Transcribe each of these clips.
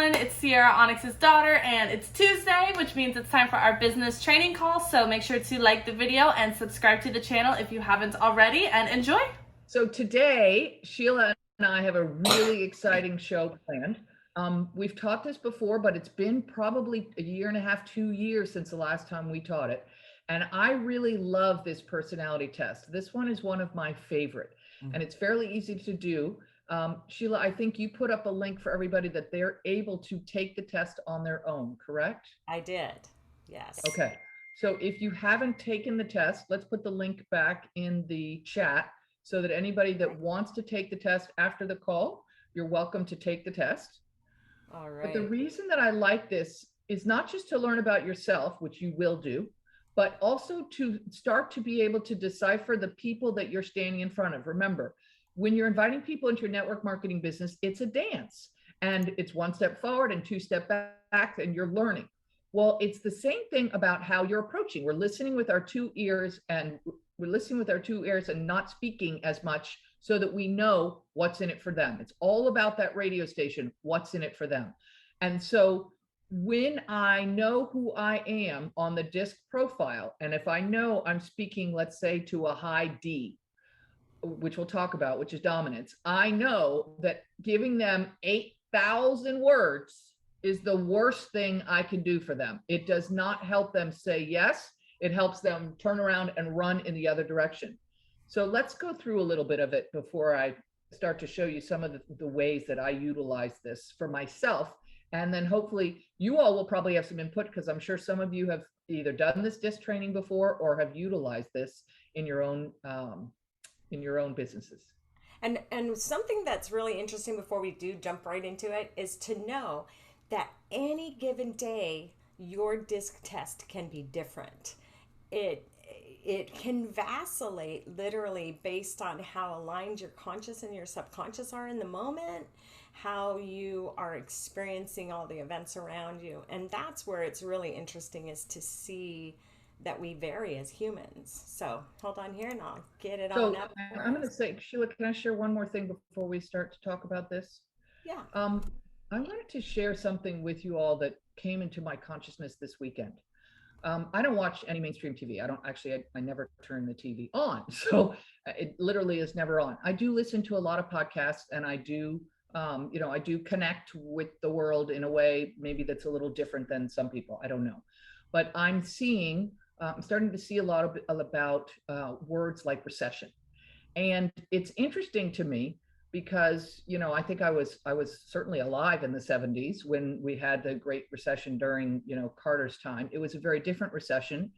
everyone. It's Sierra, Onyx's daughter, and it's Tuesday, which means it's time for our business training call. So make sure to like the video and subscribe to the channel if you haven't already, and enjoy. So today, Sheila and I have a really exciting show planned. We've taught this before, but it's been probably a year and a half, 2 years since the last time we taught it. And I really love this personality test. This one is one of my favorite, and it's fairly easy to do. Sheila, I think you put up a link for everybody that they're able to take the test on their own, correct? I did, yes. Okay, so if you haven't taken the test, let's put the link back in the chat so that anybody that wants to take the test after the call, you're welcome to take the test. All right. But the reason that I like this is not just to learn about yourself, which you will do, but also to start to be able to decipher the people that you're standing in front of. Remember, when you're inviting people into your network marketing business, it's a dance, and it's one step forward and two step back, and you're learning. Well, it's the same thing about how you're approaching. We're listening with our two ears, and not speaking as much so that we know what's in it for them. It's all about that radio station, what's in it for them. And so when I know who I am on the disc profile, and if I know I'm speaking, let's say, to a high D, which we'll talk about, which is dominance, I know that giving them 8,000 words is the worst thing I can do for them. It does not help them say yes. It helps them turn around and run in the other direction. So let's go through a little bit of it before I start to show you some of the ways that I utilize this for myself. And then hopefully you all will probably have some input, because I'm sure some of you have either done this disc training before or have utilized this in your own businesses. And something that's really interesting before we do jump right into it is to know that any given day your disc test can be different. It can vacillate literally based on how aligned your conscious and your subconscious are in the moment, how you are experiencing all the events around you. And that's where it's really interesting, is to see that we vary as humans. So hold on here and I'll get it on up. I'm going to say, Sheila, can I share one more thing before we start to talk about this? Yeah. I wanted to share something with you all that came into my consciousness this weekend. I don't watch any mainstream TV. I never turn the TV on. So it literally is never on. I do listen to a lot of podcasts, and I do, I do connect with the world in a way maybe that's a little different than some people. I don't know. But I'm starting to see a lot about words like recession. And it's interesting to me because, I think I was certainly alive in the 70s when we had the Great Recession during, Carter's time. It was a very different recession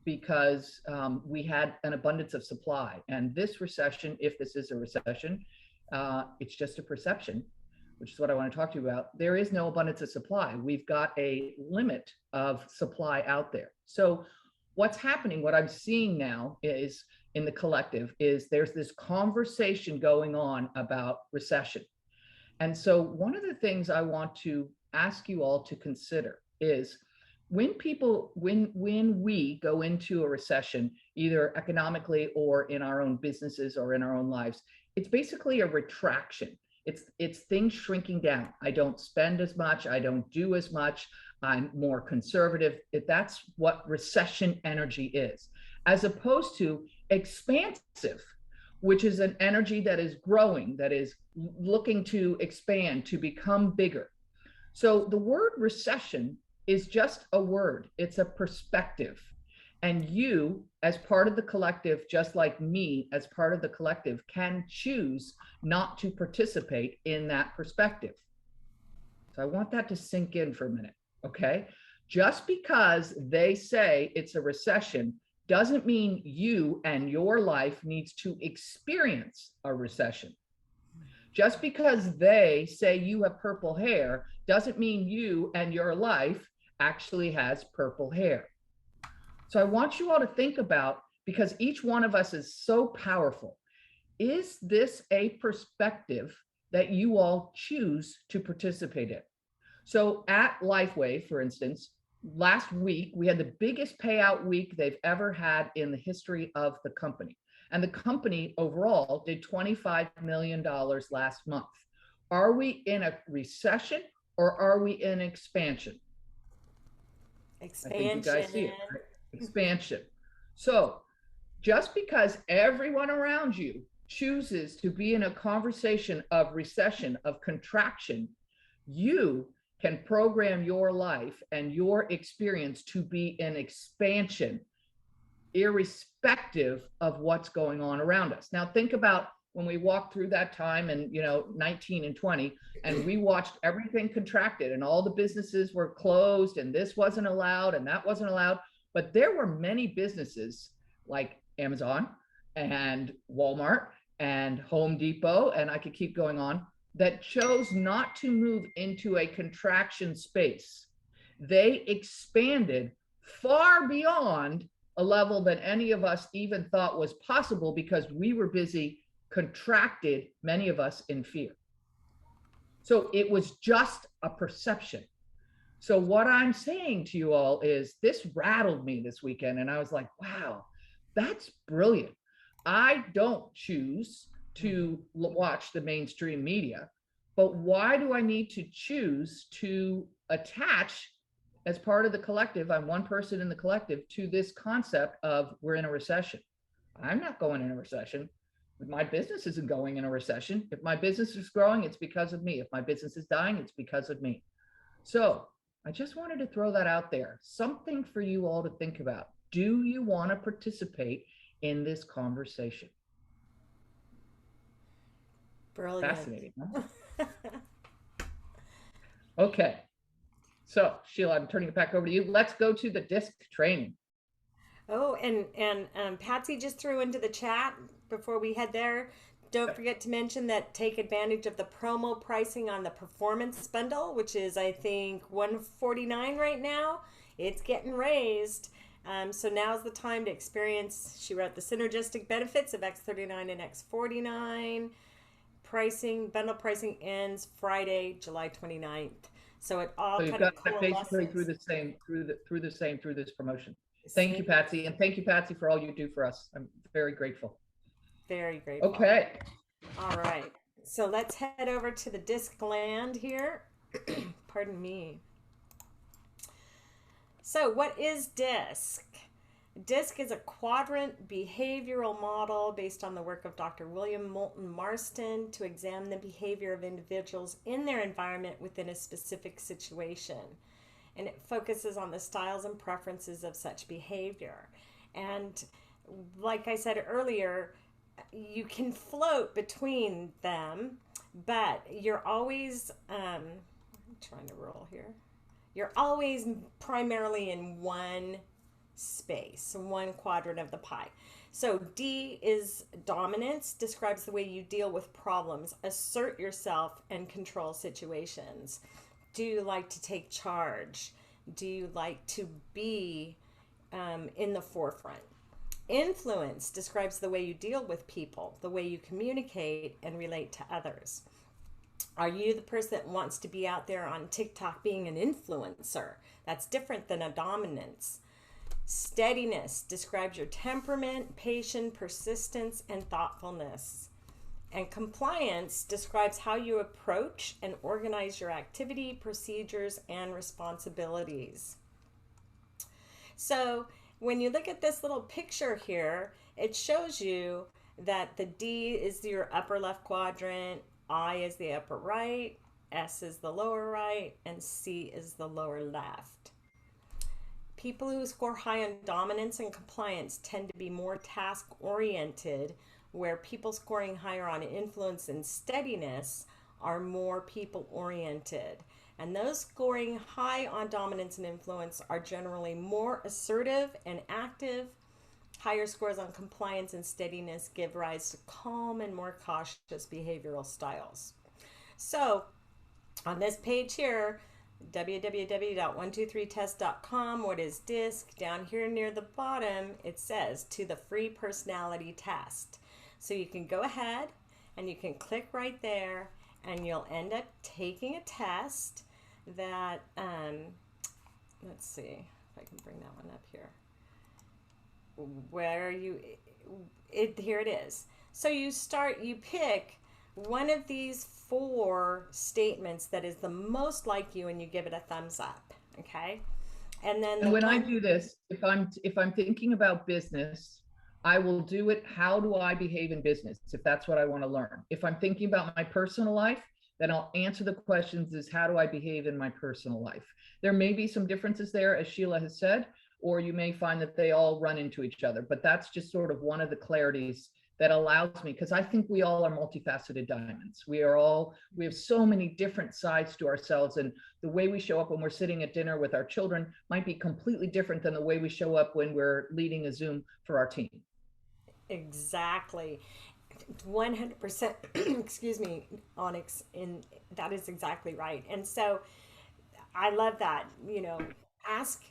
because we had an abundance of supply. And this recession, if this is a recession, it's just a perception, which is what I want to talk to you about. There is no abundance of supply. We've got a limit of supply out there. So what's happening, what I'm seeing now is in the collective, is there's this conversation going on about recession. And so one of the things I want to ask you all to consider is when we go into a recession, either economically or in our own businesses or in our own lives, it's basically a retraction. It's things shrinking down. I don't spend as much. I don't do as much. I'm more conservative. That's what recession energy is, as opposed to expansive, which is an energy that is growing, that is looking to expand, to become bigger. So the word recession is just a word. It's a perspective. And you, as part of the collective, just like me, as part of the collective, can choose not to participate in that perspective. So I want that to sink in for a minute, okay? Just because they say it's a recession doesn't mean you and your life needs to experience a recession. Just because they say you have purple hair doesn't mean you and your life actually has purple hair. So I want you all to think about, because each one of us is so powerful, is this a perspective that you all choose to participate in? So at LifeWave, for instance, last week, we had the biggest payout week they've ever had in the history of the company. And the company overall did $25 million last month. Are we in a recession or are we in expansion? I think you guys see it, Expansion. right? Expansion. So just because everyone around you chooses to be in a conversation of recession, of contraction, you can program your life and your experience to be in expansion, irrespective of what's going on around us. Now, think about when we walked through that time in 19 and 20, and we watched everything contracted and all the businesses were closed and this wasn't allowed and that wasn't allowed. But there were many businesses like Amazon and Walmart and Home Depot, and I could keep going on, that chose not to move into a contraction space. They expanded far beyond a level that any of us even thought was possible because we were busy contracted, many of us, in fear. So it was just a perception. So what I'm saying to you all is this rattled me this weekend, and I was like, wow, that's brilliant. I don't choose to watch the mainstream media, but why do I need to choose to attach as part of the collective? I'm one person in the collective to this concept of we're in a recession. I'm not going in a recession. My business isn't going in a recession. If my business is growing, it's because of me. If my business is dying, it's because of me. So I just wanted to throw that out there. Something for you all to think about. Do you want to participate in this conversation? Brilliant. Fascinating, huh? Okay. So Sheila, I'm turning it back over to you. Let's go to the disc training. Oh, and Patsy just threw into the chat before we head there. Don't forget to mention that take advantage of the promo pricing on the performance bundle, which is I think $149 right now. It's getting raised. So now's the time to experience, she wrote, the synergistic benefits of X39 and X49. Bundle pricing ends Friday, July 29th. So it all So you've kind of got that basically coalesces. through this promotion. Thank you, Patsy. And thank you, Patsy, for all you do for us. I'm very grateful. Very grateful. Okay. All right. So let's head over to the disc land here. Pardon me. So what is DISC? DISC is a quadrant behavioral model based on the work of Dr. William Moulton Marston to examine the behavior of individuals in their environment within a specific situation. And it focuses on the styles and preferences of such behavior. And like I said earlier, you can float between them, but you're always, I'm trying to roll here. You're always primarily in one space, one quadrant of the pie. So D is dominance, describes the way you deal with problems, assert yourself, and control situations. Do you like to take charge? Do you like to be in the forefront? Influence describes the way you deal with people, the way you communicate and relate to others. Are you the person that wants to be out there on TikTok being an influencer? That's different than a dominance. Steadiness describes your temperament, patience, persistence, and thoughtfulness. And compliance describes how you approach and organize your activity, procedures, and responsibilities. So when you look at this little picture here, it shows you that the D is your upper left quadrant, I is the upper right, S is the lower right, and C is the lower left. People who score high on dominance and compliance tend to be more task-oriented, where people scoring higher on influence and steadiness are more people-oriented. And those scoring high on dominance and influence are generally more assertive and active. Higher scores on compliance and steadiness give rise to calm and more cautious behavioral styles. So on this page here, www.123test.com, what is DISC? Down here near the bottom, it says to the free personality test. So you can go ahead and you can click right there and you'll end up taking a test that, let's see if I can bring that one up here. Here it is. So you pick one of these four statements that is the most like you, and you give it a thumbs up. Okay. And then And when I do this, if I'm thinking about business, I will do it. How do I behave in business? If that's what I want to learn. If I'm thinking about my personal life, then I'll answer the questions is how do I behave in my personal life? There may be some differences there, as Sheila has said, or you may find that they all run into each other, but that's just sort of one of the clarities that allows me, because I think we all are multifaceted diamonds. We have so many different sides to ourselves, and the way we show up when we're sitting at dinner with our children might be completely different than the way we show up when we're leading a Zoom for our team. Exactly. 100%. Excuse me, Onyx. And that is exactly right. And so I love that. Ask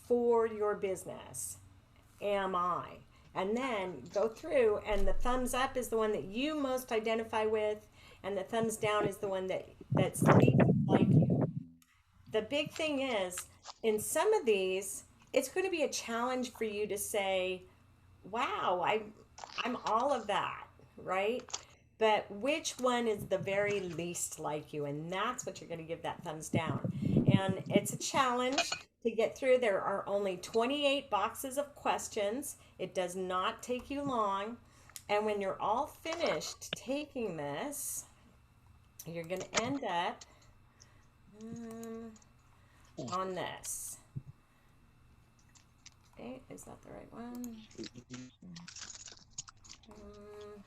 for your business. Am I? And then go through, and the thumbs up is the one that you most identify with, and the thumbs down is the one that's least like you. The big thing is, in some of these, it's going to be a challenge for you to say, wow, I'm all of that, right? But which one is the very least like you? And that's what you're going to give that thumbs down. And it's a challenge to get through. There are only 28 boxes of questions. It does not take you long. And when you're all finished taking this, you're going to end up on this. Okay, is that the right one?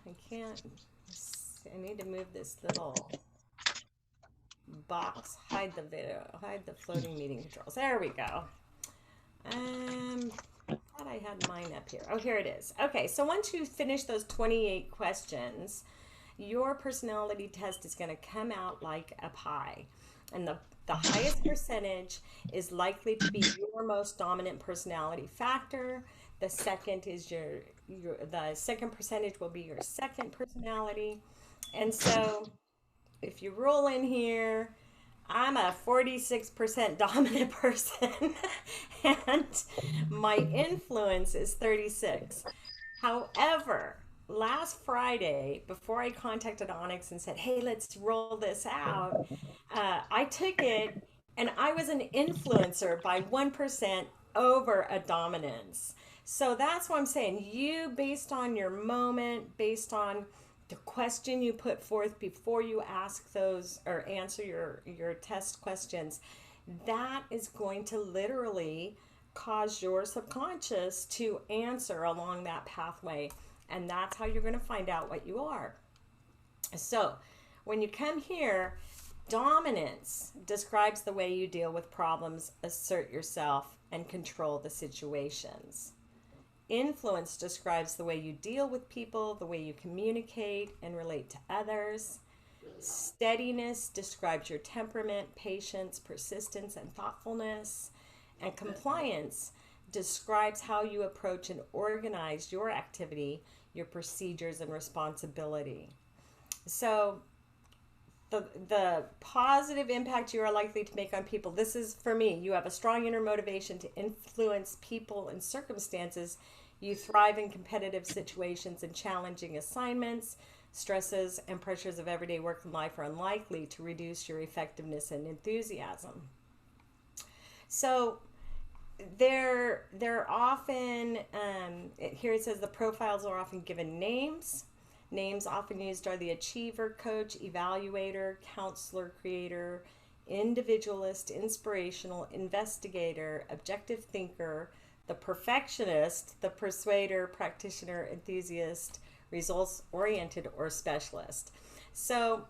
I can't. I need to move this little box. Hide the video. Hide the floating meeting controls. There we go. Thought I had mine up here. Oh, here it is. Okay, so once you finish those 28 questions, your personality test is going to come out like a pie. And the highest percentage is likely to be your most dominant personality factor. The second is the second percentage will be your second personality. And so if you roll in here, I'm a 46% dominant person and my influence is 36. However, last Friday, before I contacted Onyx and said, hey, let's roll this out, I took it and I was an influencer by 1% over a dominance. So that's what I'm saying. You, based on your moment, based on the question you put forth before you ask those or answer your test questions, that is going to literally cause your subconscious to answer along that pathway. And that's how you're going to find out what you are. So when you come here, dominance describes the way you deal with problems, assert yourself, and control the situations. Influence describes the way you deal with people, the way you communicate and relate to others. Steadiness describes your temperament, patience, persistence, and thoughtfulness. And compliance describes how you approach and organize your activity, your procedures, and responsibility. So the positive impact you are likely to make on people, this is for me. You have a strong inner motivation to influence people and circumstances. You thrive in competitive situations and challenging assignments. Stresses and pressures of everyday work and life are unlikely to reduce your effectiveness and enthusiasm. So they're often, here it says the profiles are often given names. Names often used are the achiever, coach, evaluator, counselor, creator, individualist, inspirational, investigator, objective thinker, the perfectionist, the persuader, practitioner, enthusiast, results-oriented, or specialist. So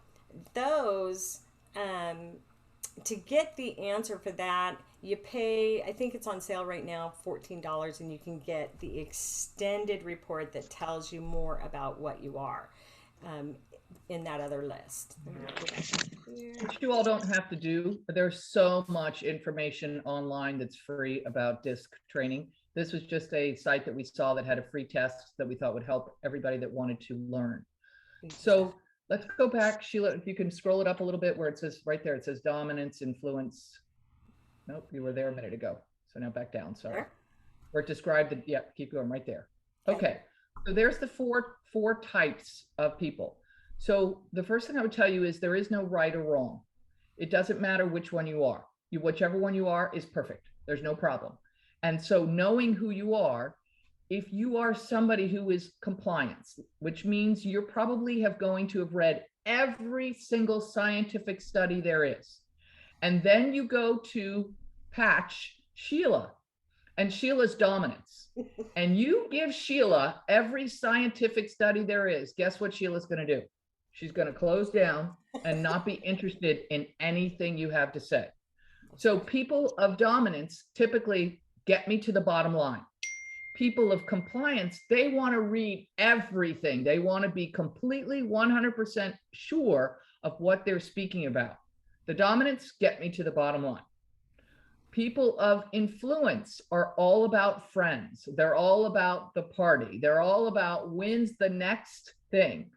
those, to get the answer for that, you pay, I think it's on sale right now, $14, and you can get the extended report that tells you more about what you are in that other list. Which you all don't have to do, but there's so much information online that's free about DISC training. This was just a site that we saw that had a free test that we thought would help everybody that wanted to learn. So let's go back, Sheila, if you can scroll it up a little bit where it says right there, it says dominance, influence. Nope, you were there a minute ago. So now back down, sorry. Where it described the, yeah, keep going right there. Okay, so there's the four types of people. So the first thing I would tell you is there is no right or wrong. It doesn't matter which one you are. Whichever one you are is perfect. There's no problem. And so knowing who you are, if you are somebody who is compliance, which means you probably have going to have read every single scientific study there is. And then you go to patch Sheila and Sheila's dominance. And you give Sheila every scientific study there is. Guess what Sheila's going to do? She's going to close down and not be interested in anything you have to say. So people of dominance typically get me to the bottom line. People of compliance, they want to read everything. They want to be completely 100% sure of what they're speaking about. The dominants get me to the bottom line. People of influence are all about friends. They're all about the party. They're all about when's the next thing.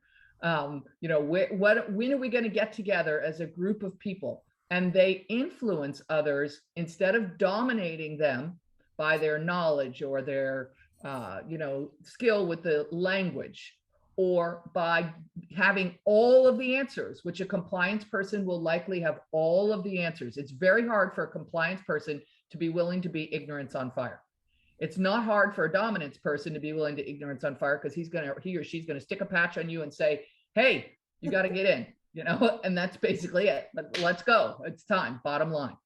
You know, when are we going to get together as a group of people? And they influence others instead of dominating them by their knowledge or their, you know, skill with the language, or by having all of the answers, which a compliance person will likely have all of the answers. It's very hard for a compliance person to be willing to be ignorance on fire. It's not hard for a dominance person to be willing to ignorance on fire, because he or she's gonna stick a patch on you and say, hey, you got to get in, you know, and that's basically it. Let's go. It's time. Bottom line.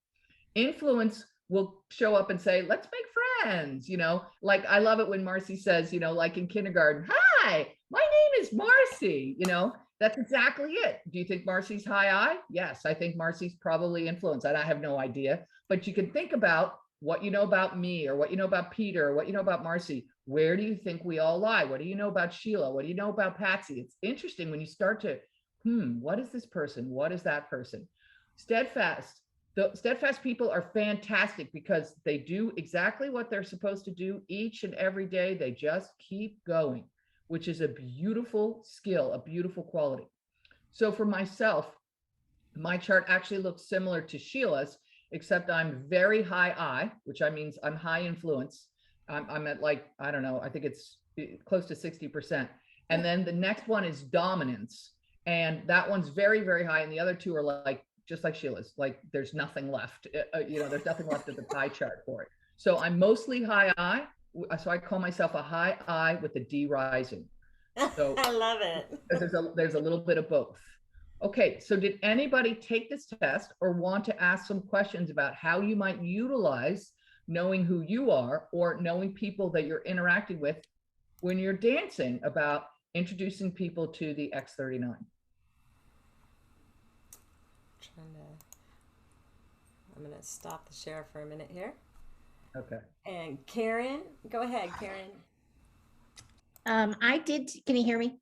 Influence will show up and say, let's make friends, you know, like I love it when Marcy says, you know, like in kindergarten, hi, my name is Marcy, you know, that's exactly it. Do you think Marcy's high I? Yes, I think Marcy's probably influence. I have no idea, but you can think about what you know about me, or what you know about Peter, or what you know about Marcy. Where do you think we all lie? What do you know about Sheila? What do you know about Patsy? It's interesting when you start to, what is this person? What is that person? Steadfast. The steadfast people are fantastic because they do exactly what they're supposed to do each and every day. They just keep going, which is a beautiful skill, a beautiful quality. So for myself, my chart actually looks similar to Sheila's, except I'm very high I, which means I'm high influence. I'm at, like, I don't know, I think it's close to 60%. And then the next one is dominance. And that one's very, very high. And the other two are like, just like Sheila's, like there's nothing left, you know, there's nothing left of the pie chart for it. So I'm mostly high I. So I call myself a high I with a D rising. So I love it. There's a little bit of both. Okay, so did anybody take this test or want to ask some questions about how you might utilize knowing who you are, or knowing people that you're interacting with when you're dancing, about introducing people to the X39? I'm going to stop the share for a minute here. Okay. And Karen, go ahead, Karen. I did. Can you hear me?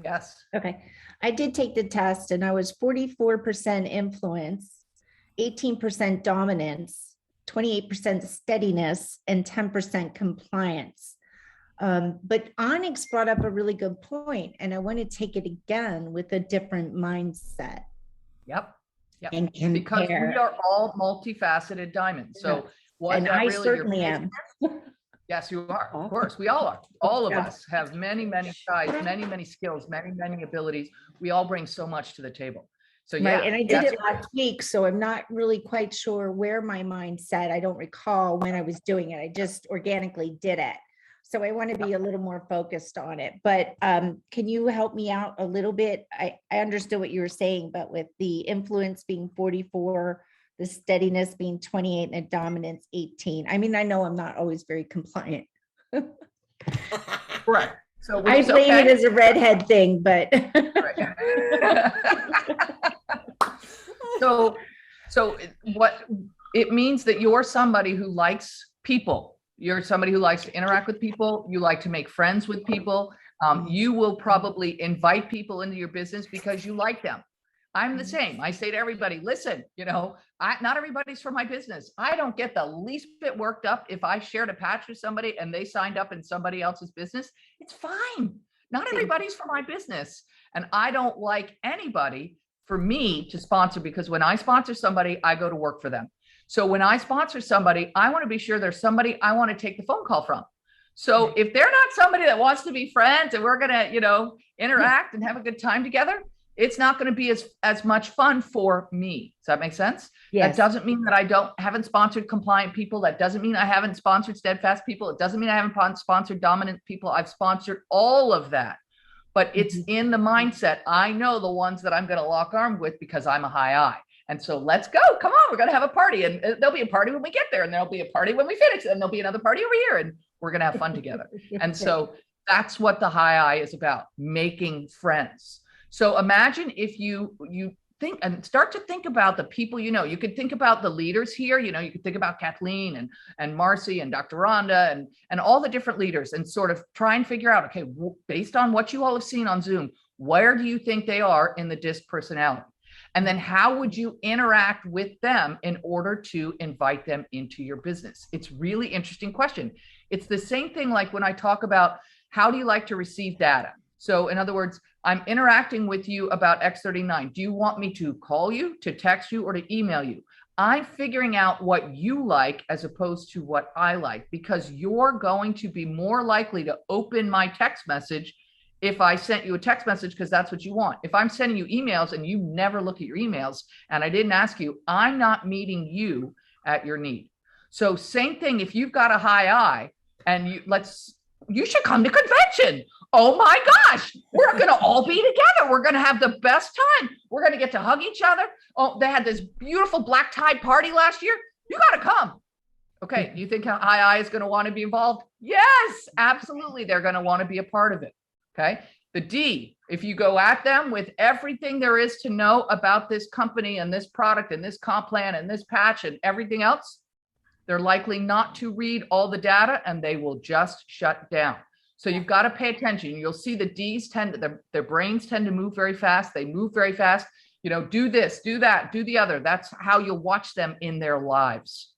Yes. Okay. I did take the test and I was 44% influence, 18% dominance, 28% steadiness, and 10% compliance. But Onyx brought up a really good point, and I want to take it again with a different mindset. Yep. Yep. And compare. Because we are all multifaceted diamonds. So what and I really certainly am. Yes, you are. Of course, we all are. All of us have many, many sides, many, many skills, many, many abilities. We all bring so much to the table. So yeah, right. And I did it last week, so I'm not really quite sure where my mind set. I don't recall when I was doing it. I just organically did it. So I want to be a little more focused on it. But can you help me out a little bit? I understood what you were saying, but with the influence being 44, the steadiness being 28, and the dominance 18. I mean, I know I'm not always very compliant. Correct. So I blame it as a redhead thing, but so what it means that you're somebody who likes people. You're somebody who likes to interact with people. You like to make friends with people. You will probably invite people into your business because you like them. I'm the same. I say to everybody, listen, you know, not everybody's for my business. I don't get the least bit worked up if I shared a patch with somebody and they signed up in somebody else's business. It's fine. Not everybody's for my business. And I don't like anybody for me to sponsor, because when I sponsor somebody, I go to work for them. So when I sponsor somebody, I want to be sure there's somebody I want to take the phone call from. So if they're not somebody that wants to be friends and we're going to, you know, interact and have a good time together, it's not going to be as much fun for me. Does that make sense? Yes. That doesn't mean that I haven't sponsored compliant people. That doesn't mean I haven't sponsored steadfast people. It doesn't mean I haven't sponsored dominant people. I've sponsored all of that. But it's in the mindset. I know the ones that I'm going to lock arm with because I'm a high I. And so let's go. Come on, we're going to have a party. And there'll be a party when we get there. And there'll be a party when we finish. And there'll be another party over here. And we're going to have fun together. And so that's what the high I is about, making friends. So imagine if you think and start to think about the people, you know, you could think about the leaders here, you know, you could think about Kathleen and Marcy and Dr. Rhonda and all the different leaders and sort of try and figure out, okay, based on what you all have seen on Zoom, where do you think they are in the DISC personality? And then how would you interact with them in order to invite them into your business? It's really interesting question. It's the same thing like when I talk about how do you like to receive data? So in other words, I'm interacting with you about X39. Do you want me to call you, to text you, or to email you? I'm figuring out what you like as opposed to what I like, because you're going to be more likely to open my text message if I sent you a text message, because that's what you want. If I'm sending you emails and you never look at your emails and I didn't ask you, I'm not meeting you at your need. So same thing, if you've got a high I and you should come to convention. Oh my gosh, we're going to all be together. We're going to have the best time. We're going to get to hug each other. Oh, they had this beautiful black tie party last year. You got to come. Okay, do you think high I is going to want to be involved? Yes, absolutely. They're going to want to be a part of it. Okay. The D, if you go at them with everything there is to know about this company and this product and this comp plan and this patch and everything else, they're likely not to read all the data and they will just shut down. So you've got to pay attention. You'll see the D's their brains tend to move very fast. They move very fast. You know, do this, do that, do the other. That's how you'll watch them in their lives.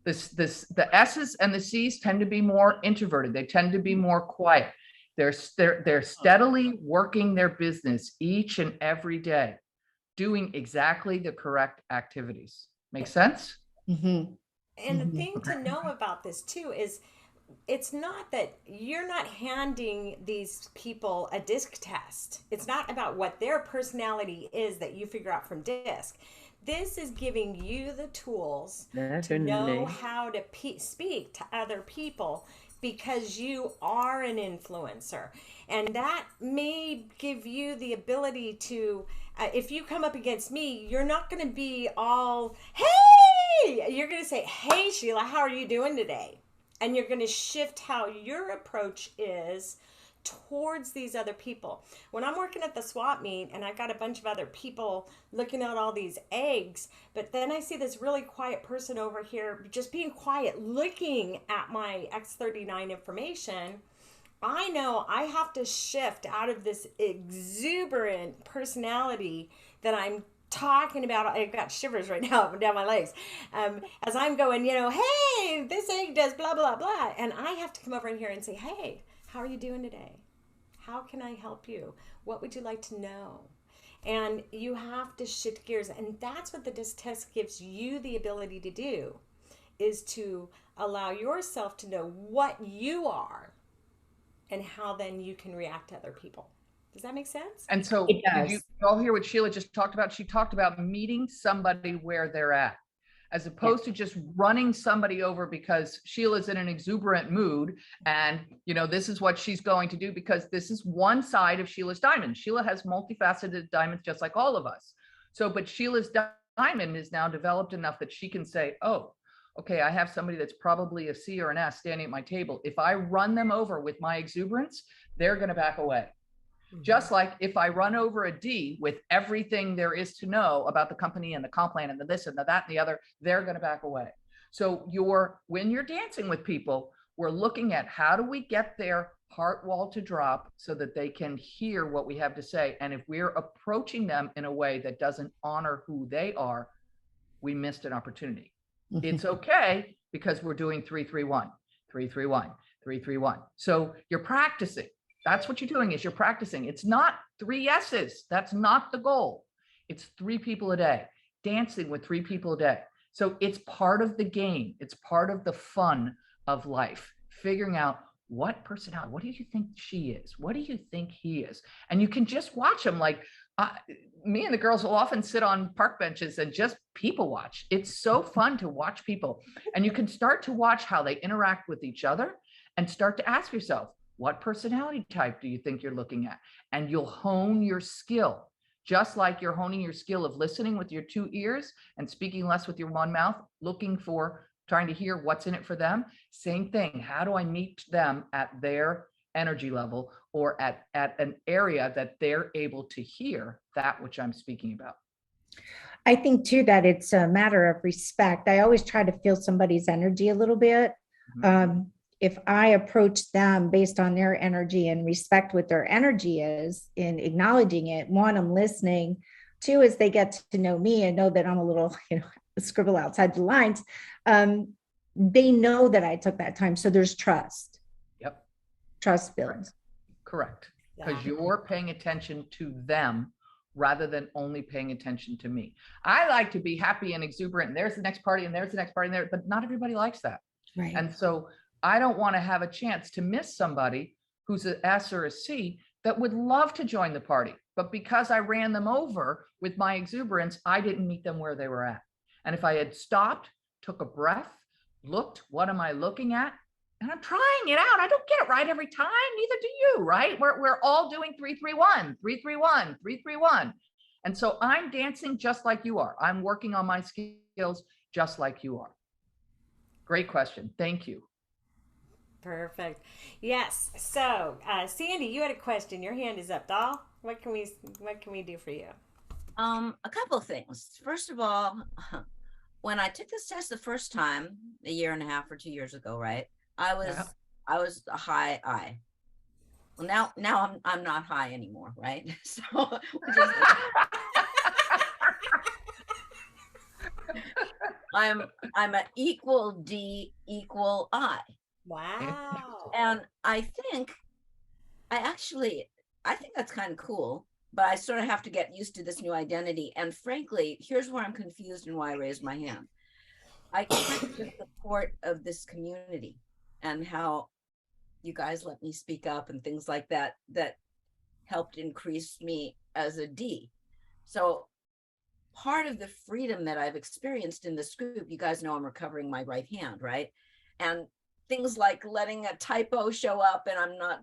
The S's and the C's tend to be more introverted. They tend to be more quiet. They're steadily working their business each and every day, doing exactly the correct activities. Make sense? And the thing to know about this too is it's not that you're not handing these people a DISC test. It's not about what their personality is that you figure out from DISC. This is giving you the tools to know how to speak to other people, because you are an influencer, and that may give you the ability to if you come up against me, you're not going to be all, hey, you're going to say, hey Sheila, how are you doing today? And you're going to shift how your approach is towards these other people. When I'm working at the swap meet and I've got a bunch of other people looking at all these eggs, but then I see this really quiet person over here just being quiet looking at my X39 information, I know I have to shift out of this exuberant personality that I'm talking about. I've got shivers right now up and down my legs as I'm going, you know, hey, this egg does blah blah blah, and I have to come over in here and say, hey, how are you doing today? How can I help you? What would you like to know? And you have to shift gears. And that's what the DISC test gives you the ability to do, is to allow yourself to know what you are and how then you can react to other people. Does that make sense? And so did you all hear what Sheila just talked about? She talked about meeting somebody where they're at, as opposed to just running somebody over because Sheila's in an exuberant mood and, you know, this is what she's going to do, because this is one side of Sheila's diamond. Sheila has multifaceted diamonds just like all of us. So, but Sheila's diamond is now developed enough that she can say, oh, okay, I have somebody that's probably a C or an S standing at my table. If I run them over with my exuberance, they're going to back away. Just like if I run over a D with everything there is to know about the company and the comp plan and the this and the that and the other, they're going to back away. So when you're dancing with people, we're looking at how do we get their heart wall to drop so that they can hear what we have to say. And if we're approaching them in a way that doesn't honor who they are, we missed an opportunity. It's okay, because we're doing 3-3-1, 3-3-1, 3-3-1. So you're practicing. That's what you're doing, is you're practicing. It's not 3 S's. That's not the goal. It's 3 people a day, dancing with 3 people a day. So it's part of the game. It's part of the fun of life, figuring out what personality, what do you think she is? What do you think he is? And you can just watch them. Like me and the girls will often sit on park benches and just people watch. It's so fun to watch people. And you can start to watch how they interact with each other and start to ask yourself, what personality type do you think you're looking at? And you'll hone your skill, just like you're honing your skill of listening with your 2 ears and speaking less with your one mouth, looking for, trying to hear what's in it for them. Same thing. How do I meet them at their energy level or at an area that they're able to hear that which I'm speaking about? I think too that it's a matter of respect. I always try to feel somebody's energy a little bit. If I approach them based on their energy and respect what their energy is in acknowledging it, one, I'm listening. Two, as they get to know me and know that I'm a little, scribble outside the lines, they know that I took that time. So there's trust. Yep. Trust builds. Correct. Because you're paying attention to them rather than only paying attention to me. I like to be happy and exuberant, and there's the next party, and there's the next party, and there, but not everybody likes that. Right. And so I don't want to have a chance to miss somebody who's an S or a C that would love to join the party. But because I ran them over with my exuberance, I didn't meet them where they were at. And if I had stopped, took a breath, looked, what am I looking at? And I'm trying it out. I don't get it right every time. Neither do you, right? We're all doing 3-3-1, 3-3-1, 3-3-1. And so I'm dancing just like you are. I'm working on my skills just like you are. Great question. Thank you. Perfect. Yes. So, Sandy, you had a question. Your hand is up, doll. What can we do for you? A couple of things. First of all, when I took this test the first time, a year and a half or 2 years ago, right? I was a high I. Well, now I'm not high anymore, right? So I'm an equal D equal I. Wow. And I think that's kind of cool, but I sort of have to get used to this new identity. And frankly, here's where I'm confused and why I raised my hand. I can't the support of this community and how you guys let me speak up and things like that, that helped increase me as a D. So part of the freedom that I've experienced in this group, you guys know I'm recovering my right hand, right? And things like letting a typo show up and I'm not,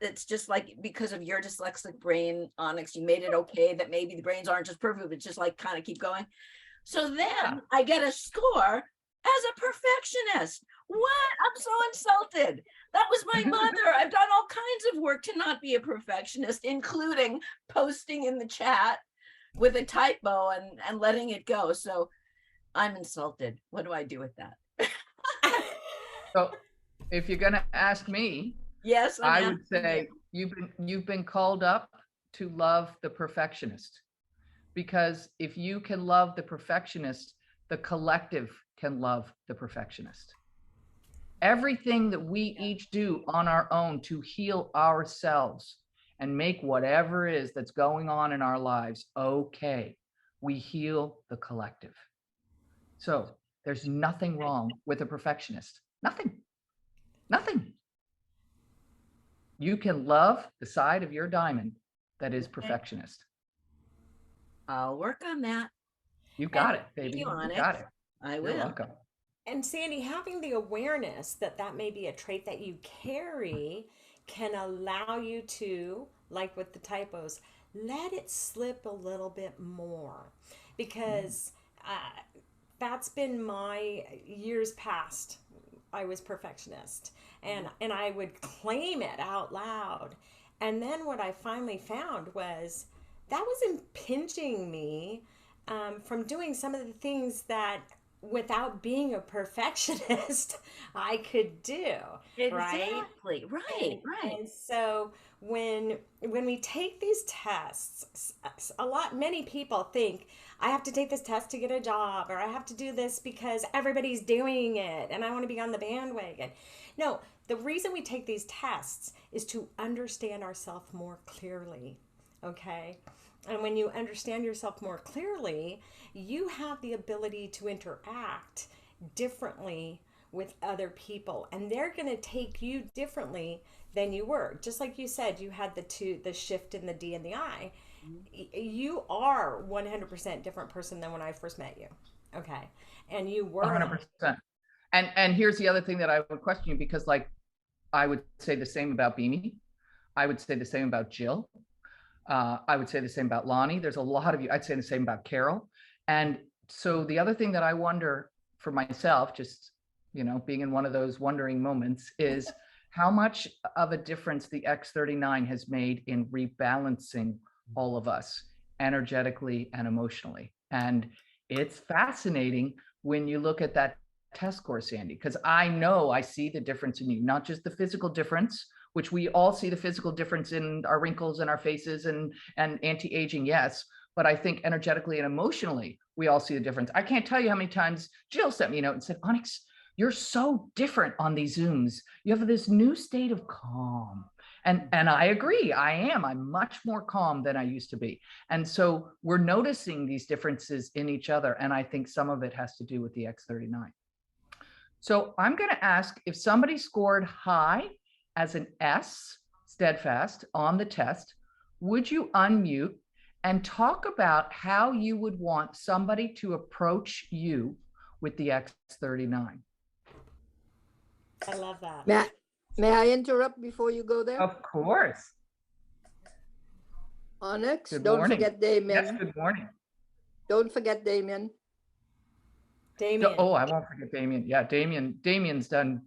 it's just like because of your dyslexic brain, Onyx, you made it okay that maybe the brains aren't just perfect, but just like kind of keep going. So then I get a score as a perfectionist. What? I'm so insulted. That was my mother. I've done all kinds of work to not be a perfectionist, including posting in the chat with a typo and letting it go. So I'm insulted. What do I do with that? So if you're going to ask me, yes, I would say you've been called up to love the perfectionist, because if you can love the perfectionist, the collective can love the perfectionist. Everything that we each do on our own to heal ourselves and make whatever it is that's going on in our lives okay, we heal the collective. So there's nothing wrong with a perfectionist. Nothing. You can love the side of your diamond that is perfectionist. I'll work on that. You got it, baby. You got it. I will. You're welcome. And Sandy, having the awareness that that may be a trait that you carry can allow you to, like with the typos, let it slip a little bit more, because that's been my years past. I was perfectionist and I would claim it out loud. And then what I finally found was that was impinging me from doing some of the things that without being a perfectionist I could do. Exactly. Right. And so when we take these tests, many people think I have to take this test to get a job, or I have to do this because everybody's doing it and I want to be on the bandwagon. No, the reason we take these tests is to understand ourselves more clearly. Okay? And when you understand yourself more clearly, you have the ability to interact differently with other people, and they're going to take you differently than you were. Just like you said, you had the shift in the D and the I. You are 100% different person than when I first met you. Okay. And you were 100%. And here's the other thing that I would question you, because like I would say the same about Beanie. I would say the same about Jill. I would say the same about Lonnie. There's a lot of you. I'd say the same about Carol. And so the other thing that I wonder for myself, just, you know, being in one of those wondering moments, is how much of a difference the X39 has made in rebalancing all of us energetically and emotionally. And it's fascinating when you look at that test score, Sandy, because I know I see the difference in you, not just the physical difference, which we all see the physical difference in our wrinkles and our faces and anti-aging, yes. But I think energetically and emotionally, we all see the difference. I can't tell you how many times Jill sent me a note and said, Onyx, you're so different on these Zooms. You have this new state of calm. And I agree, I am. I'm much more calm than I used to be. And so we're noticing these differences in each other. And I think some of it has to do with the X39. So I'm going to ask, if somebody scored high as an S, steadfast, on the test, would you unmute and talk about how you would want somebody to approach you with the X39? I love that. May I interrupt before you go there? Of course. Onyx, Good don't morning. forget Damien. Yes, good morning. Don't forget Damien. Damien. Oh, I won't forget Damien. Yeah, Damien's done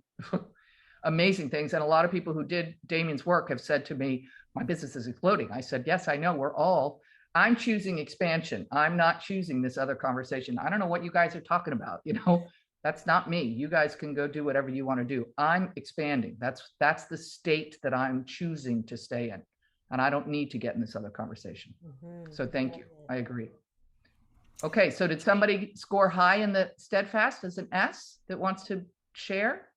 amazing things. And a lot of people who did Damien's work have said to me, my business is exploding. I said, yes, I know. I'm choosing expansion. I'm not choosing this other conversation. I don't know what you guys are talking about. You know, that's not me. You guys can go do whatever you want to do. I'm expanding. That's the state that I'm choosing to stay in. And I don't need to get in this other conversation. So thank you. I agree. Okay, so did somebody score high in the steadfast as an S that wants to share?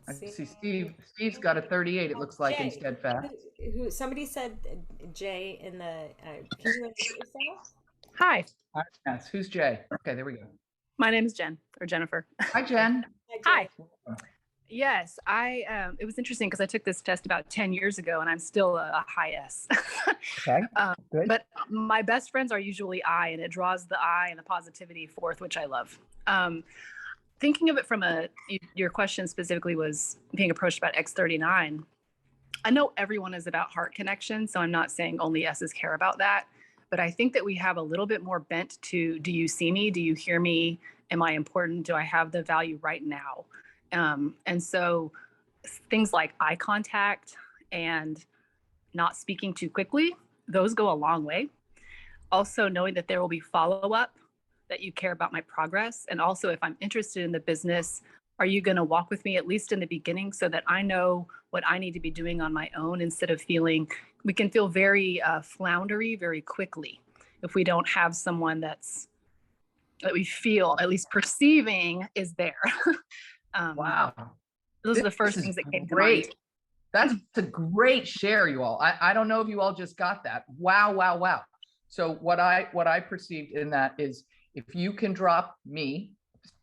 I see Steve's got a 38, it looks like, in Jay, steadfast. who somebody said Jay in the can you introduce yourself? Hi, Yes, who's Jay? Okay, there we go. my name is Jen, or Jennifer. Hi, Jen. Hi. Yes, it was interesting because I took this test about 10 years ago and I'm still a high S. Okay, good. But my best friends are usually I, and it draws the I and the positivity forth, which I love. Thinking of it from your question specifically was being approached about X39. I know everyone is about heart connection, so I'm not saying only S's care about that. But I think that we have a little bit more bent to, do you see me? Do you hear me? Am I important? Do I have the value right now? And so things like eye contact and not speaking too quickly, those go a long way. Also knowing that there will be follow-up, that you care about my progress. And also, if I'm interested in the business, are you going to walk with me at least in the beginning so that I know what I need to be doing on my own, instead of we can feel very floundery very quickly if we don't have someone that we feel, at least perceiving, is there. Wow. Those are the first things that came to mind. That's a great share, you all. I don't know if you all just got that. Wow. So what I perceived in that is, if you can drop me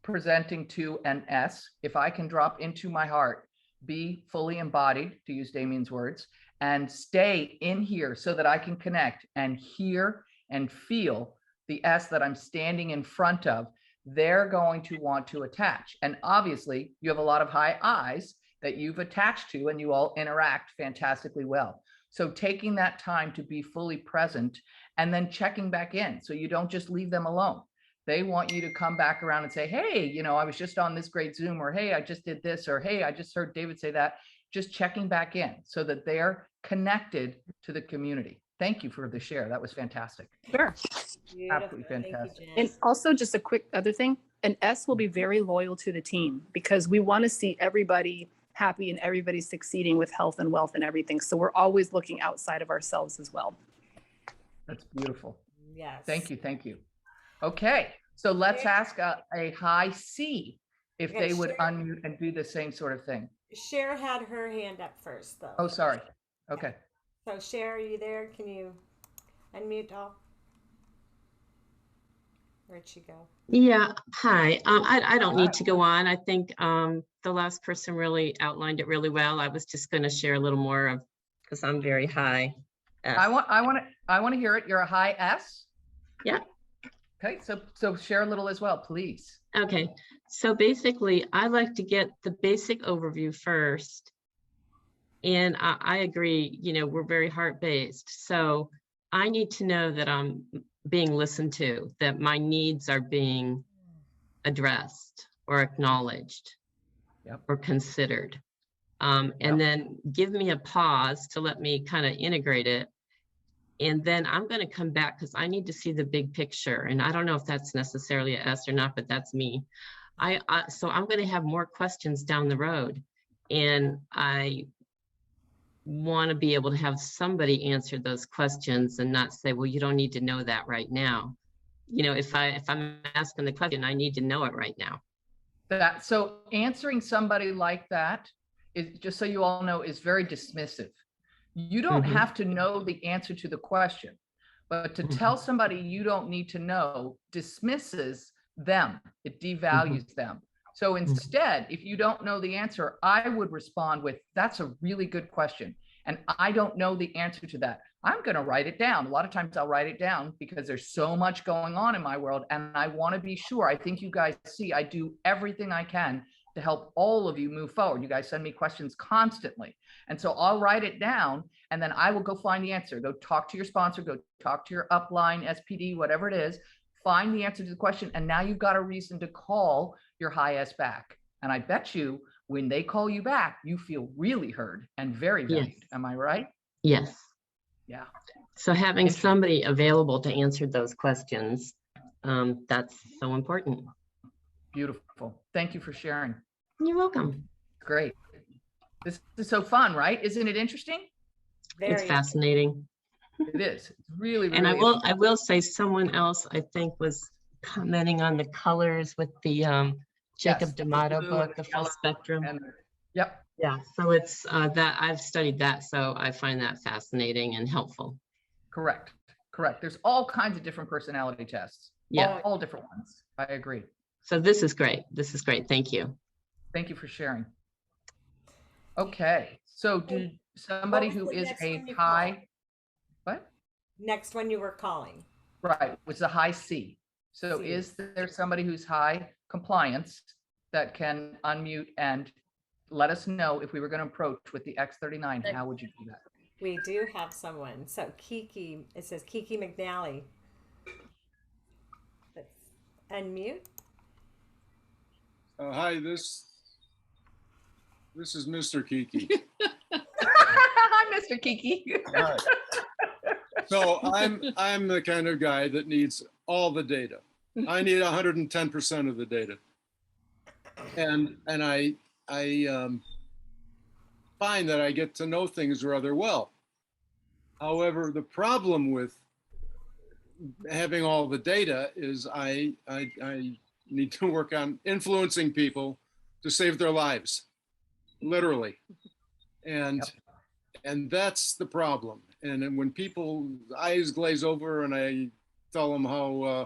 presenting to an S, if I can drop into my heart, be fully embodied, to use Damien's words, and stay in here so that I can connect and hear and feel the S that I'm standing in front of, they're going to want to attach. And obviously you have a lot of high I's that you've attached to, and you all interact fantastically well. So taking that time to be fully present and then checking back in, so you don't just leave them alone. They want you to come back around and say, hey, you know, I was just on this great Zoom, or hey, I just did this, or hey, I just heard David say that. Just checking back in so that they're connected to the community. Thank you for the share. That was fantastic. Sure. Absolutely fantastic. And also, just a quick other thing, an S will be very loyal to the team, because we want to see everybody happy and everybody succeeding with health and wealth and everything. So we're always looking outside of ourselves as well. That's beautiful. Yes. Thank you. Okay, so let's ask a high C if they would unmute and do the same sort of thing. Cher had her hand up first, though. Oh, sorry. Okay. So Cher, are you there? Can you unmute all? Where'd she go? Yeah, hi. I don't need to go on. I think the last person really outlined it really well. I was just going to share a little more of, because I'm very high. I want to hear it. You're a high S. Yeah. Okay, so share a little as well, please. Okay, so basically, I like to get the basic overview first. And I agree, you know, we're very heart-based. So I need to know that I'm being listened to, that my needs are being addressed or acknowledged. Yep. Or considered. And then give me a pause to let me kind of integrate it. And then I'm going to come back because I need to see the big picture. And I don't know if that's necessarily a S or not, but that's me. So I'm going to have more questions down the road. And I want to be able to have somebody answer those questions and not say, well, you don't need to know that right now. You know, if I'm asking the question, I need to know it right now. So answering somebody like that is, just so you all know, is very dismissive. You don't have to know the answer to the question, but to tell somebody you don't need to know dismisses them. It devalues them. So instead, if you don't know the answer, I would respond with, that's a really good question. And I don't know the answer to that. I'm going to write it down. A lot of times I'll write it down because there's so much going on in my world. And I want to be sure. I think you guys see, I do everything I can to help all of you move forward. You guys send me questions constantly. And so I'll write it down and then I will go find the answer. Go talk to your sponsor, go talk to your upline, SPD, whatever it is, find the answer to the question. And now you've got a reason to call your high S back. And I bet you when they call you back, you feel really heard and very valued. Yes. Am I right? Yes. Yeah. So having somebody available to answer those questions, that's so important. Beautiful. Thank you for sharing. You're welcome. Great. This is so fun, right? Isn't it interesting? It's fascinating. It is. It's really, really. And I will say someone else I think was commenting on the colors with the Jacob D'Amato book, the full spectrum. Yep. Yeah. So it's that I've studied that, so I find that fascinating and helpful. Correct. Correct. There's all kinds of different personality tests. Yeah. All different ones. I agree. So this is great. This is great. Thank you. Thank you for sharing. Okay. So did somebody who is a high, what? Next one you were calling. Right. Was a high C. So C. Is there somebody who's high compliance that can unmute and let us know if we were going to approach with the X39? How would you do that? We do have someone. So Kiki, it says Kiki McNally. Let's unmute. Hi, this is Mr. Kiki. Hi, Mr. Kiki. Hi. So I'm the kind of guy that needs all the data. I need 110% of the data, and I find that I get to know things rather well. However, the problem with having all the data is I need to work on influencing people to save their lives, literally. And that's the problem. And then when people's eyes glaze over and I tell them how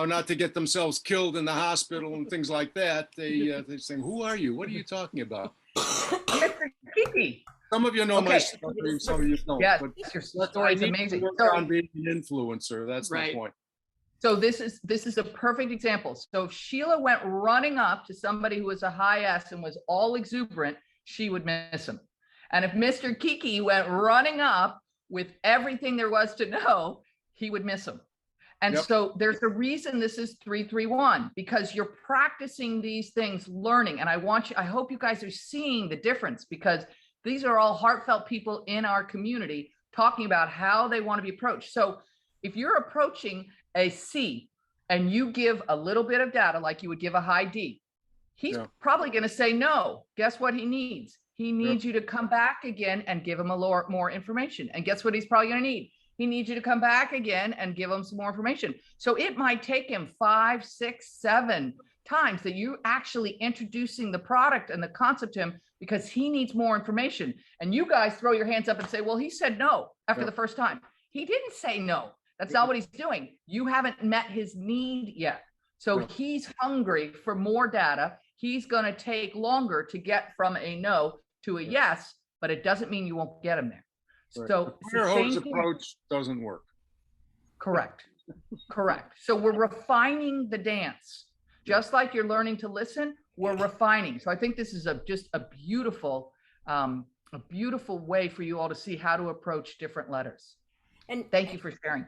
not to get themselves killed in the hospital and things like that, they say, who are you? What are you talking about? Mr. Kiki. Some of you know my story, some of you don't. Yes, your story is amazing. On being an influencer, that's my point. So this is a perfect example. So if Sheila went running up to somebody who was a high S and was all exuberant, she would miss him. And if Mr. Kiki went running up with everything there was to know, he would miss him. And so there's a reason this is 331, because you're practicing these things, learning. And I hope you guys are seeing the difference, because these are all heartfelt people in our community talking about how they want to be approached. So if you're approaching a C and you give a little bit of data, like you would give a high D, he's probably going to say no. Guess what he needs? He needs you to come back again and give him a lot more information. And guess what he's probably going to need? He needs you to come back again and give him some more information. So it might take him 5, 6, 7 times that you're actually introducing the product and the concept to him, because he needs more information. And you guys throw your hands up and say, well, he said no after the first time. He didn't say no. That's not what he's doing. You haven't met his need yet. So Right. he's hungry for more data. He's going to take longer to get from a no to a yes, but it doesn't mean you won't get him there. Right. So The it's fire the hose same thing. approach doesn't work. Correct. Correct. So we're refining the dance. Just like you're learning to listen, we're refining. So I think this is just a beautiful way for you all to see how to approach different letters. And Thank you for sharing.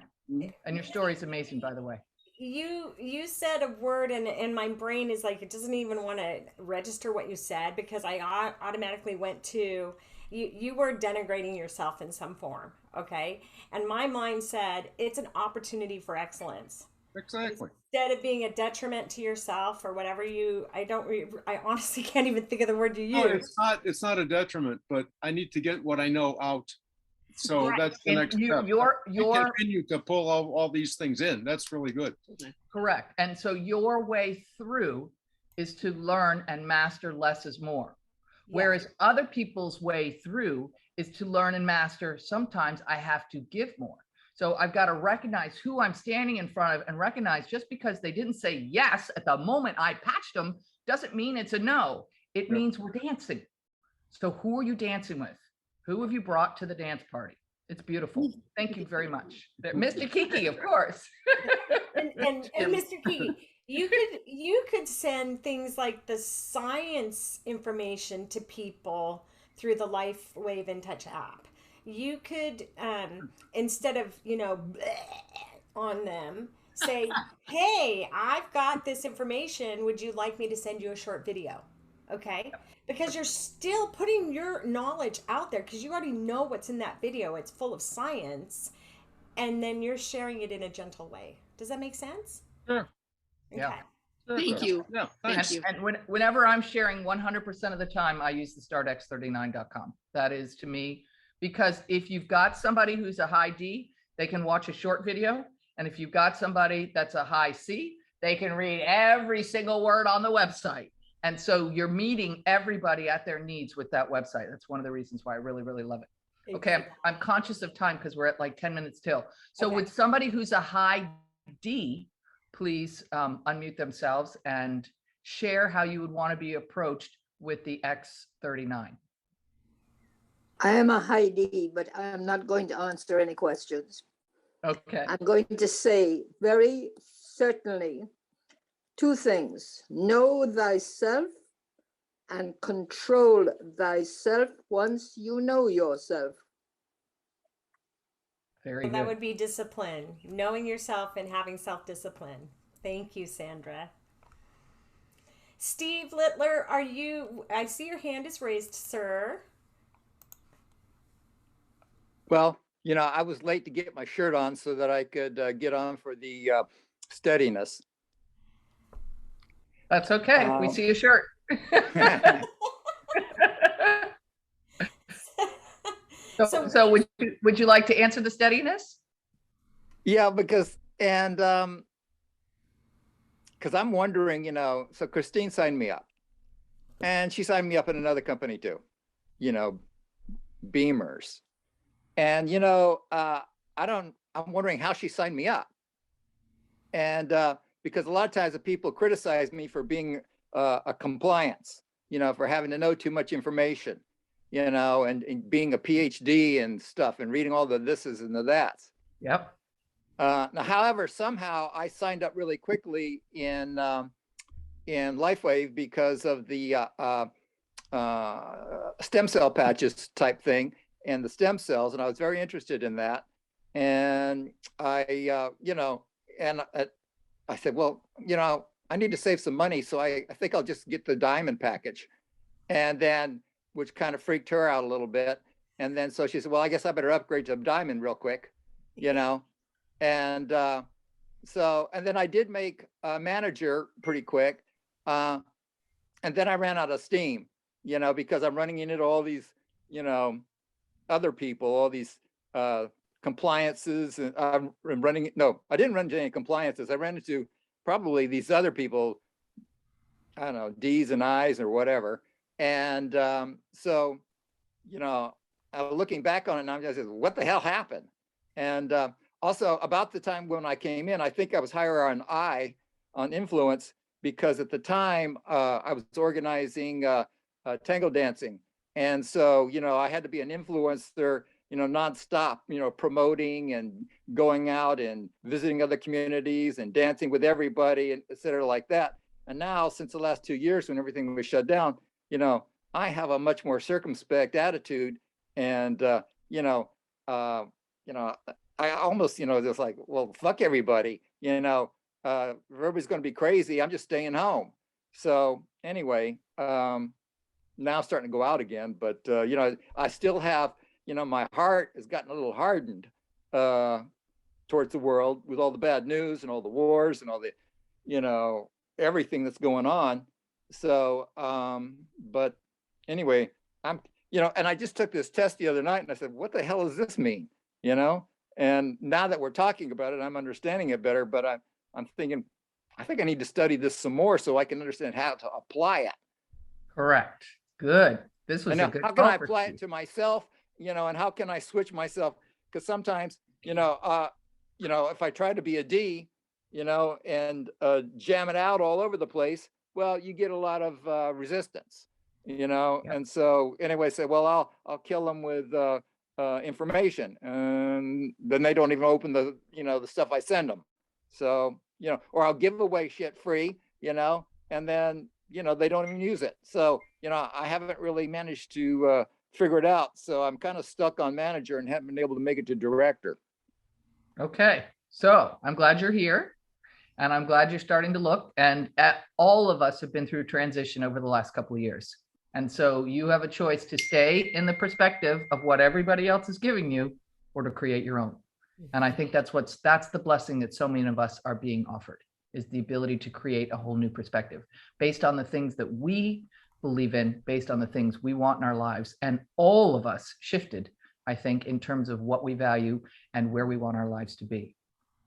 And your story is amazing, by the way. you said a word, and my brain is like, it doesn't even want to register what you said, because I automatically went to you were denigrating yourself in some form. Okay. And my mind said it's an opportunity for excellence. Exactly. Instead of being a detriment to yourself or whatever I honestly can't even think of the word you use. No, it's not a detriment, but I need to get what I know out. So Right. that's the And next step. your I continue to pull all these things in. That's really good. correct. And so your way through is to learn and master less is more. Whereas other people's way through is to learn and master. Sometimes I have to give more. So I've got to recognize who I'm standing in front of and recognize just because they didn't say yes at the moment I patched them doesn't mean it's a no. It means we're dancing. So who are you dancing with? Who have you brought to the dance party? It's beautiful. Thank you very much. Mr. Kiki, of course. and Mr. Key, you could send things like the science information to people through the LifeWave In Touch app. You could instead of on them, say, hey, I've got this information, would you like me to send you a short video? Okay, because you're still putting your knowledge out there, because you already know what's in that video. It's full of science, and then you're sharing it in a gentle way. Does that make sense? Sure. Okay. Yeah. Thank you. Yeah, Thank thanks. you. And whenever I'm sharing 100% of the time, I use the startx39.com. That is to me, because if you've got somebody who's a high D, they can watch a short video. And if you've got somebody that's a high C, they can read every single word on the website. And so you're meeting everybody at their needs with that website. That's one of the reasons why I really, really love it. Okay, I'm conscious of time because we're at like 10 minutes till. So would somebody who's a high D please unmute themselves and share how you would want to be approached with the X39? I am a high D, but I am not going to answer any questions. Okay. I'm going to say very certainly two things: know thyself and control thyself once you know yourself. Very So good. that would be discipline, knowing yourself and having self-discipline. Thank you, Sandra. Steve Littler, I see your hand is raised, sir. Well, I was late to get my shirt on so that I could get on for the steadiness. That's okay. We see a shirt. So would you like to answer the steadiness? Yeah, because I'm wondering, so Christine signed me up, and she signed me up in another company too, Beamers. And, I'm wondering how she signed me up. And because a lot of times the people criticize me for being a compliance, for having to know too much information, and being a PhD and stuff and reading all the thises and the that's. Yep. Now, however, somehow I signed up really quickly in LifeWave because of the stem cell patches type thing and the stem cells, and I was very interested in that. And I said, well, I need to save some money, so I think I'll just get the diamond package, and then which kind of freaked her out a little bit. And then so she said, well, I guess I better upgrade to diamond real quick, And so, and then I did make a manager pretty quick. And then I ran out of steam, because I'm running into all these, other people, all these compliances, and I'm running. No, I didn't run into any compliances. I ran into probably these other people, I don't know, D's and I's or whatever. And so, looking back on it now, I said, what the hell happened? And also about the time when I came in, I think I was higher on influence, because at the time I was organizing tango dancing. And so, I had to be an influencer, nonstop, promoting and going out and visiting other communities and dancing with everybody, and et cetera, like that. And now, since the last 2 years when everything was shut down, I have a much more circumspect attitude. And, I almost, just like, well, fuck everybody, if everybody's going to be crazy, I'm just staying home. So anyway, now I'm starting to go out again, but, I still have, my heart has gotten a little hardened towards the world with all the bad news and all the wars and all the, everything that's going on. So, but anyway, and I just took this test the other night and I said, what the hell does this mean? And now that we're talking about it, I'm understanding it better, but I'm thinking, I think I need to study this some more so I can understand how to apply it. Correct. Good. This was a good. How can I apply it to myself? And how can I switch myself? Because sometimes, if I try to be a D, and jam it out all over the place, well, you get a lot of resistance, Yeah. And so anyway, say, well, I'll kill them with information, and then they don't even open the the stuff I send them. So or I'll give away shit free, and then they don't even use it. So I haven't really managed to figure it out. So I'm kind of stuck on manager and haven't been able to make it to director. Okay, so I'm glad you're here, and I'm glad you're starting to look. And all of us have been through transition over the last couple of years. And so you have a choice to stay in the perspective of what everybody else is giving you, or to create your own. And I think that's the blessing that so many of us are being offered, is the ability to create a whole new perspective based on the things that we believe in, based on the things we want in our lives. And all of us shifted, I think, in terms of what we value and where we want our lives to be.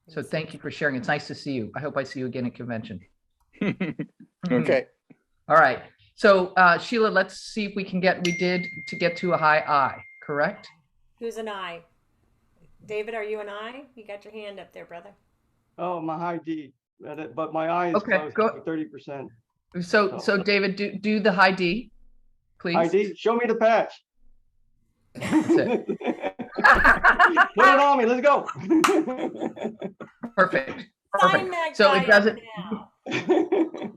So thank you for sharing. It's nice to see you. I hope I see you again at convention. Okay. All right. So Sheila, let's see if we can get to a high I, correct? Who's an I? David, are you an I? You got your hand up there, brother. Oh, my high D, but my I is Okay, close to 30%. So David, do the high D, please. High D, show me the patch. That's it. Put it on me, let's go. Perfect. Sign that So guy it doesn't. up now.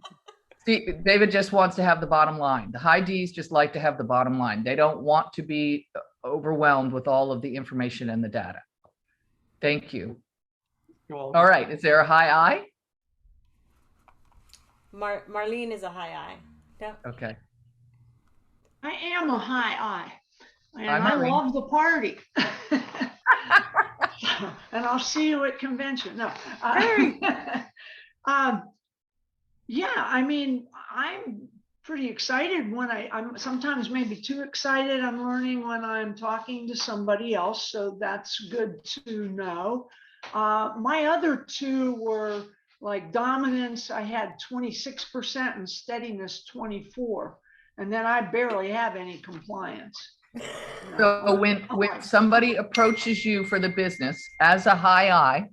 See, David just wants to have the bottom line. The high Ds just like to have the bottom line. They don't want to be overwhelmed with all of the information and the data. Thank you. All right. Is there a high I? Marlene is a high I. No. Okay. I am a high I, and I'm I Irene. love the party. And I'll see you at convention. No. Yeah, I mean, I'm pretty excited when I'm sometimes maybe too excited. I'm learning when I'm talking to somebody else, so that's good to know. My other two were like dominance. I had 26% and steadiness 24%, and then I barely have any compliance. So when somebody approaches you for the business as a high I,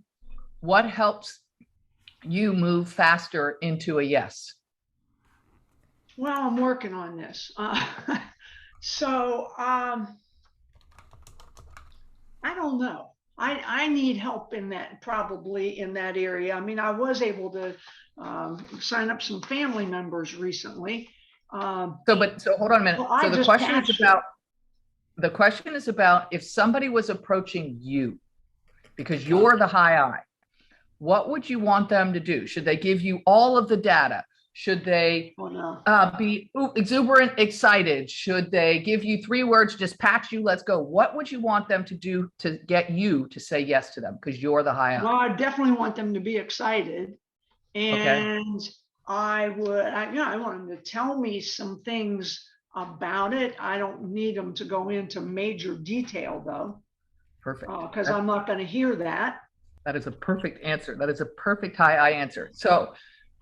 what helps you move faster into a yes? Well, I'm working on this. I don't know. I need help in that, probably in that area. I mean, I was able to sign up some family members recently. So hold on a minute. So the question is about if somebody was approaching you because you're the high I, what would you want them to do? Should they give you all of the data? Should they be exuberant, excited? Should they give you 3 words, just patch you, let's go? What would you want them to do to get you to say yes to them? Because you're the high I. Well, I definitely want them to be excited. And I want them to tell me some things about it. I don't need them to go into major detail though. Perfect. Because I'm not going to hear that. That is a perfect answer. That is a perfect high I answer. So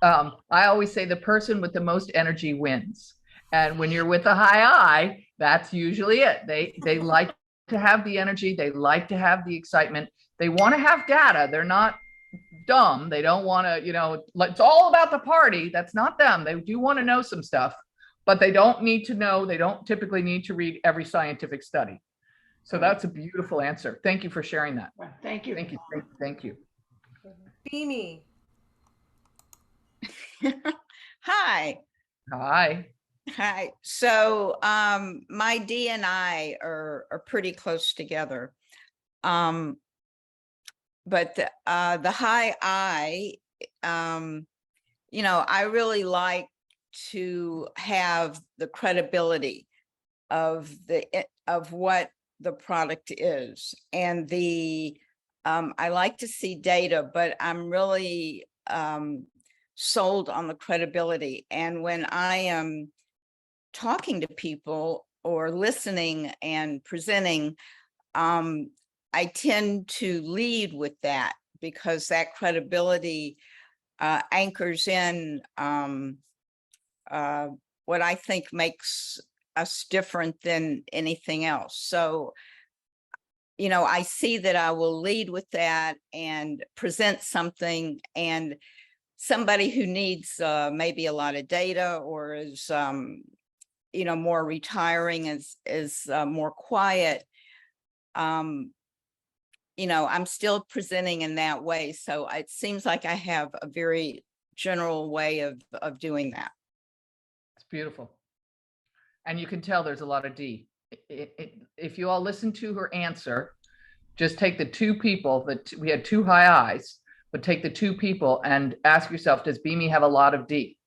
I always say the person with the most energy wins. And when you're with a high I, that's usually it. They like to have the energy. They like to have the excitement. They want to have data. They're not dumb. They don't want to, it's all about the party. That's not them. They do want to know some stuff, but they don't need to know. They don't typically need to read every scientific study. So that's a beautiful answer. Thank you for sharing that. Thank you. Thank you. Thank you. Beanie. Hi. Hi. Hi. So my D and I are pretty close together. But the high I, I really like to have the credibility of what the product is. And I like to see data, but I'm really sold on the credibility. And when I am talking to people or listening and presenting, I tend to lead with that because that credibility anchors in what I think makes us different than anything else. So, I see that I will lead with that and present something, and somebody who needs maybe a lot of data or is, more retiring, is more quiet. I'm still presenting in that way. So it seems like I have a very general way of doing that. It's beautiful. And you can tell there's a lot of D. If you all listen to her answer, just take the two people that we had two high I's, but take the two people and ask yourself, does Beamy have a lot of D?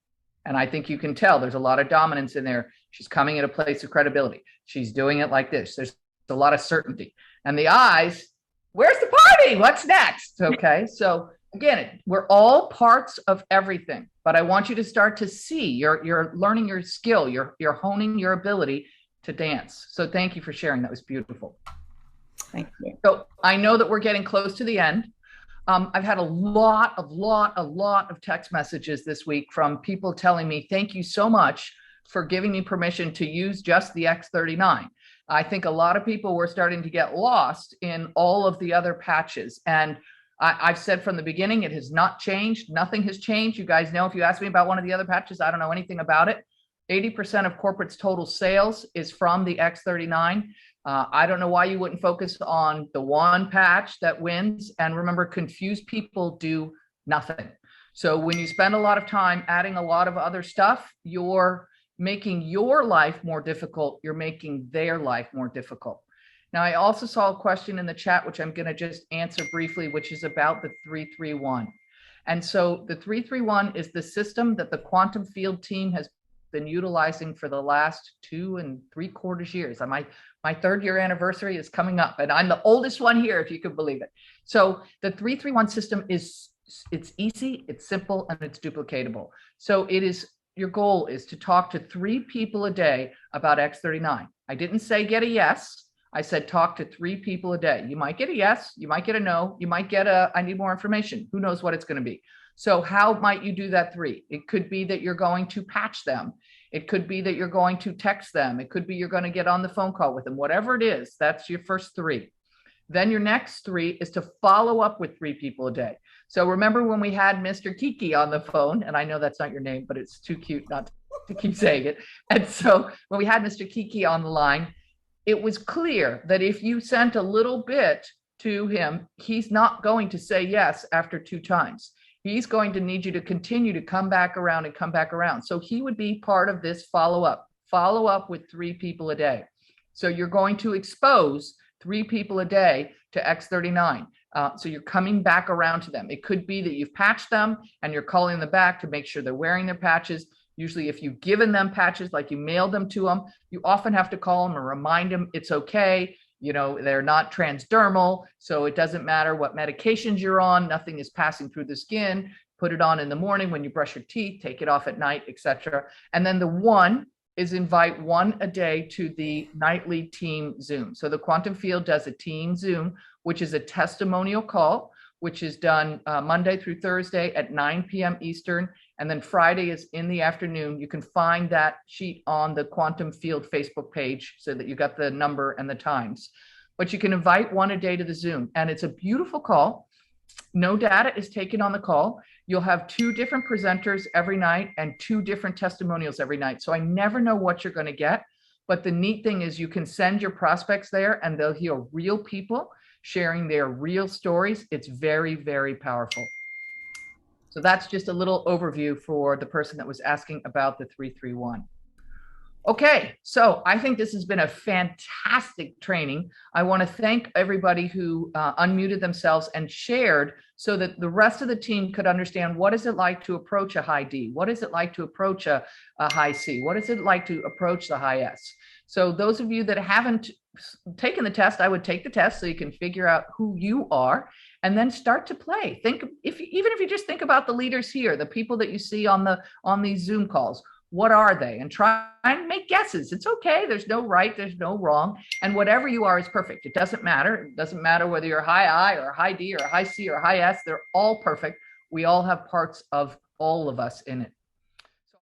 And I think you can tell there's a lot of dominance in there. She's coming at a place of credibility. She's doing it like this. There's a lot of certainty. And the I's, where's the party? What's next? Okay. So again, we're all parts of everything, but I want you to start to see you're learning your skill. You're honing your ability to dance. So thank you for sharing. That was beautiful. Thank you. So I know that we're getting close to the end. I've had a lot of text messages this week from people telling me, thank you so much for giving me permission to use just the X39. I think a lot of people were starting to get lost in all of the other patches. And I've said from the beginning, it has not changed. Nothing has changed. You guys know, if you ask me about one of the other patches, I don't know anything about it. 80% of corporate's total sales is from the X39. I don't know why you wouldn't focus on the one patch that wins. And remember, confused people do nothing. So when you spend a lot of time adding a lot of other stuff, you're making your life more difficult. You're making their life more difficult. Now, I also saw a question in the chat, which I'm going to just answer briefly, which is about the 331. And so the 331 is the system that the Quantum Field team has been utilizing for the last 2 3/4 years. My 3rd year anniversary is coming up, and I'm the oldest one here, if you could believe it. So the 331 system it's easy, it's simple, and it's duplicatable. So your goal is to talk to 3 people a day about X39. I didn't say get a yes. I said talk to 3 people a day. You might get a yes, you might get a no, you might get I need more information. Who knows what it's going to be? So how might you do that 3? It could be that you're going to patch them. It could be that you're going to text them. It could be you're going to get on the phone call with them. Whatever it is, that's your first 3. Then your next 3 is to follow up with 3 people a day. So remember when we had Mr. Kiki on the phone, and I know that's not your name, but it's too cute not to keep saying it. And so when we had Mr. Kiki on the line, it was clear that if you sent a little bit to him, he's not going to say yes after 2 times. He's going to need you to continue to come back around and come back around. So he would be part of this follow up with 3 people a day. So you're going to expose 3 people a day to X39. So you're coming back around to them. It could be that you've patched them and you're calling them back to make sure they're wearing their patches. Usually if you've given them patches, like you mailed them to them, you often have to call them and remind them it's okay. They're not transdermal, so it doesn't matter what medications you're on. Nothing is passing through the skin. Put it on in the morning when you brush your teeth, take it off at night, etc. And then the 1 is invite 1 a day to the nightly team Zoom. So the Quantum Field does a team Zoom, which is a testimonial call, which is done Monday through Thursday at 9 p.m. Eastern. And then Friday is in the afternoon. You can find that sheet on the Quantum Field Facebook page so that you got the number and the times. but you can invite one a day to the Zoom. And it's a beautiful call. No data is taken on the call. You'll have 2 different presenters every night and 2 different testimonials every night. So I never know what you're going to get. But the neat thing is you can send your prospects there and they'll hear real people sharing their real stories. It's very, very powerful. So that's just a little overview for the person that was asking about the 331. Okay, so I think this has been a fantastic training. I want to thank everybody who unmuted themselves and shared so that the rest of the team could understand what is it like to approach a high D? What is it like to approach a high C? What is it like to approach the high S? So those of you that haven't taken the test, I would take the test so you can figure out who you are and then start to play. Think even if you just think about the leaders here, the people that you see on these Zoom calls. What are they? And try and make guesses. It's okay. There's no right. There's no wrong. And whatever you are is perfect. It doesn't matter. It doesn't matter whether you're high I or high D or high C or high S. They're all perfect. We all have parts of all of us in it.